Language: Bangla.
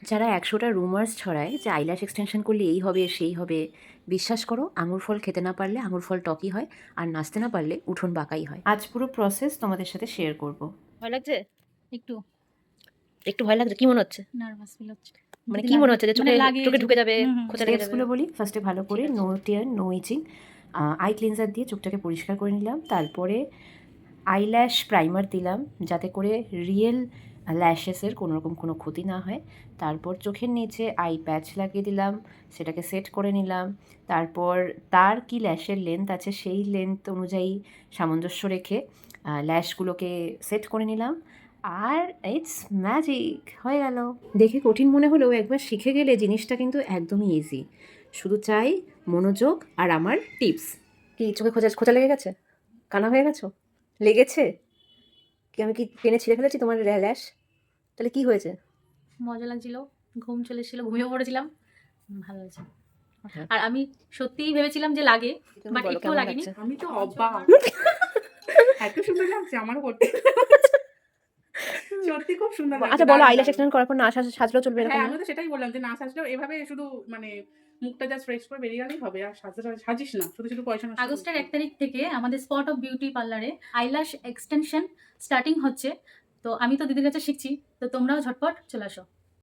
যারা ১০০টা রুমার্স ছড়ায় যে আইল্যাশ এক্সটেনশন করলে এই হবে সেই হবে, বিশ্বাস করো আঙুর ফল খেতে না পারলে আঙুর ফল টকই হয়, আর নাচতে না পারলে উঠোন বাঁকাই হয়। আজ পুরো প্রসেস তোমাদের সাথে শেয়ার করব। ভয় লাগছে? একটু একটু ভয় লাগছে? কি মনে হচ্ছে? নার্ভাস ফিল হচ্ছে। মানে যদি কি মনে হচ্ছে যে চোখে লাগে চোখে ঢুকে যাবে, খোঁচা লেগে যাবে? স্টেপসগুলো বলি। ফার্স্টে ভালো করে ঠিক আছে। No tear no itching eye cleanser দিয়ে চোখটাকে পরিষ্কার করে নিলাম। তারপরে আইল্যাশ প্রাইমার দিলাম যাতে করে রিয়েল ল্যাশেসের কোনোরকম কোনো ক্ষতি না হয়। তারপর চোখের নিচে আই প্যাচ লাগিয়ে দিলাম, সেটাকে সেট করে নিলাম। তারপর তার কি ল্যাশের লেন্থ আছে সেই লেন্থ অনুযায়ী সামঞ্জস্য রেখে ল্যাশগুলোকে সেট করে নিলাম। আর ইটস ম্যাজিক, হয়ে গেল। দেখে কঠিন মনে হলেও একবার শিখে গেলে জিনিসটা কিন্তু একদমই ইজি। শুধু চাই মনোযোগ আর আমার টিপস। কি চোখে খোঁচা খোঁচা লেগে গেছে? কানা হয়ে গেছো? লেগেছে? কি আমি কি টেনে ছিঁড়ে ফেলেছি তোমার ল্যাশ? তাহলে কি হয়েছে? মজা লাগছিল, ঘুম চলে এসেছিল, ঘুমিয়ে পড়েছিলাম। ভালো হয়েছে। হ্যাঁ। আর আমি সত্যিই ভেবেছিলাম যে লাগে, তুমি বাট বলো একটুও কেমন লাগেনি। লাগছে? আমি তো অবাক। এত সুন্দর লাগছে আমারও করতে। সত্যি খুব সুন্দর লাগছে। আচ্ছা বলো, দারুণ, আইল্যাশ দারুণ। এক্সটেনশন করার পর না সাজলেও চলবে এরকম হ্যাঁ, না? আমিও তো সেটাই বললাম যে না সাজলেও এভাবে শুধু মানে মুখটা জাস্ট ফ্রেশ করে বেরিয়ে গেলেই হবে। আর সাজিস না। শুধু, শুধু পয়সা নষ্ট আগস্টের করিস 1 না। তারিখ থেকে আমাদের স্পট অফ বিউটি পার্লারে আইল্যাশ এক্সটেনশন স্টার্টিং হচ্ছে। তো আমি তো দিদির কাছে শিখছি, তো তোমরাও ঝটপট চলে আসো।